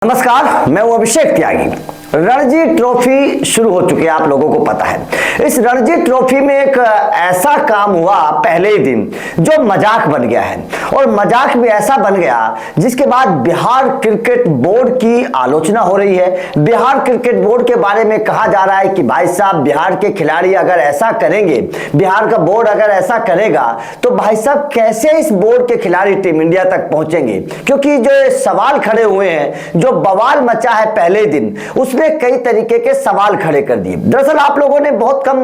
नमस्कार, मैं हूं अभिषेक त्यागी। रणजी ट्रॉफी शुरू हो चुकी है, आप लोगों को पता है। इस रणजी ट्रॉफी में एक ऐसा काम हुआ पहले ही दिन जो मजाक बन गया है, और मजाक भी ऐसा बन गया जिसके बाद बिहार क्रिकेट बोर्ड की आलोचना हो रही है। बिहार क्रिकेट बोर्ड के बारे में कहा जा रहा है कि भाई साहब, बिहार के खिलाड़ी अगर ऐसा करेंगे, बिहार का बोर्ड अगर ऐसा करेगा तो भाई साहब कैसे इस बोर्ड के खिलाड़ी टीम इंडिया तक पहुंचेंगे। क्योंकि जो सवाल खड़े हुए हैं, जो बवाल मचा है पहले दिन, उसने कई तरीके के सवाल खड़े कर दिए। दरअसल आप लोगों ने बहुत कम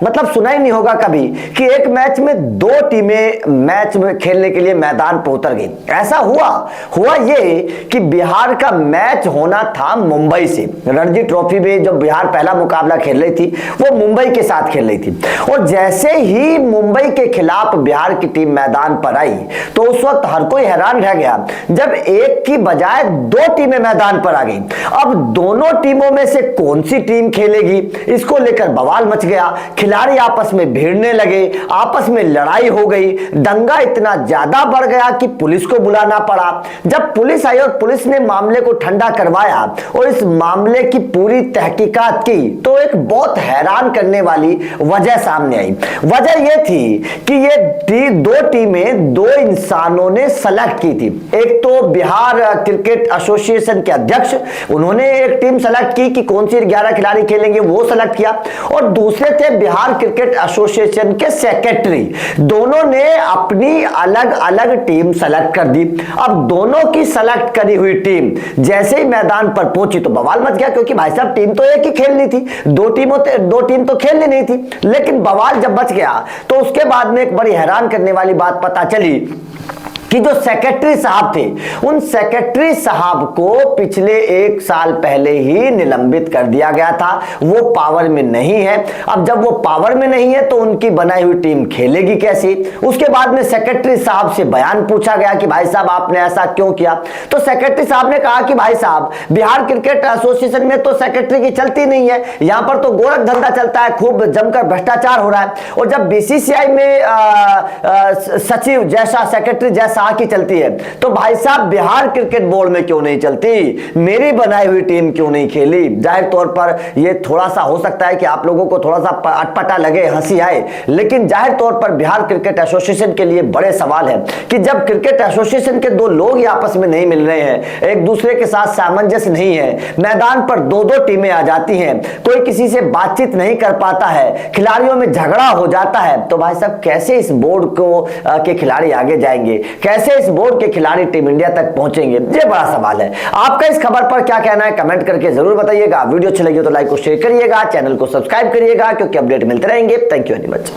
मतलब सुना ही नहीं होगा कभी कि एक मैच में दो टीमें मैच में खेलने के लिए मैदान पर उतर गई। ऐसा हुआ ये कि बिहार का मैच होना था मुंबई से। रणजी ट्रॉफी में जो बिहार पहला मुकाबला खेल रही थी वो मुंबई के साथ खेल रही थी, और जैसे ही मुंबई के खिलाफ बिहार की टीम मैदान पर आई तो उस वक्त हर कोई हैरान रह गया जब एक की बजाय दो टीमें मैदान पर आ गई। अब दोनों टीमों में से कौन सी टीम खेलेगी, इसको लेकर बवाल मच गया। खिलाड़ी आपस में भिड़ने लगे, आपस में लड़ाई हो गई, दंगा इतना ज्यादा बढ़ गया कि पुलिस को बुलाना पड़ा। जब पुलिस आई और पुलिस ने मामले को ठंडा करवाया और इस मामले की पूरी तहकीकात की तो एक बहुत हैरान करने वाली वजह सामने आई। वजह यह थी कि ये दो टीमें दो इंसानों ने सेलेक्ट की थी। एक तो बिहार क्रिकेट एसोसिएशन के अध्यक्ष, उन्होंने एक टीम सेलेक्ट की कि कौन सी 11 खिलाड़ी खेलेंगे, वो सेलेक्ट किया, और दूसरे थे बिहार क्रिकेट एसोसिएशन के सेक्रेटरी। दोनों ने अपनी अलग अलग टीम सेलेक्ट कर दी। अब दोनों की सेलेक्ट करी हुई टीम जैसे ही मैदान पर पहुंची तो बवाल मच गया, क्योंकि भाई साहब टीम तो एक ही खेलनी थी, दो टीम तो खेलनी नहीं थी। लेकिन बवाल जब बच गया तो उसके बाद में एक बड़ी हैरान करने वाली बात पता चली कि जो सेक्रेटरी साहब थे, उन सेक्रेटरी साहब को पिछले एक साल पहले ही निलंबित कर दिया गया था। वो पावर में नहीं है। अब जब वो पावर में नहीं है तो उनकी बनाई हुई टीम खेलेगी कैसे। उसके बाद में सेक्रेटरी साहब से बयान पूछा गया कि भाई साहब आपने ऐसा क्यों किया। तो सेक्रेटरी साहब ने कहा कि भाई साहब, बिहार क्रिकेट एसोसिएशन में तो सेक्रेटरी की चलती नहीं है, यहां पर तो गोरख धंधा चलता है, खूब जमकर भ्रष्टाचार हो रहा है। और जब बीसीसीआई में सचिव जैसा, सेक्रेटरी जैसा की चलती है, तो भाई साहब बिहार क्रिकेट बोर्ड में क्यों नहीं चलती, मेरी बनाई हुई टीम क्यों नहीं खेली। जाहिर तौर पर यह थोड़ा सा हो सकता है कि आप लोगों को थोड़ा सा अटपटा लगे, हंसी आए, लेकिन जाहिर तौर पर बिहार क्रिकेट एसोसिएशन के लिए बड़े सवाल है कि जब क्रिकेट एसोसिएशन के दो लोग ही आपस में नहीं मिल रहे हैं, एक दूसरे के साथ सामंजस्य नहीं है, मैदान पर दो दो टीमें आ जाती हैं, कोई किसी से बातचीत नहीं कर पाता है, खिलाड़ियों में झगड़ा हो जाता है, तो भाई साहब कैसे इस बोर्ड को के खिलाड़ी आगे जाएंगे, कैसे इस बोर्ड के खिलाड़ी टीम इंडिया तक पहुंचेंगे, ये बड़ा सवाल है। आपका इस खबर पर क्या कहना है कमेंट करके जरूर बताइएगा। वीडियो अच्छी लगी तो लाइक और शेयर करिएगा, चैनल को सब्सक्राइब करिएगा, क्योंकि अपडेट मिलते रहेंगे। Thank you very much.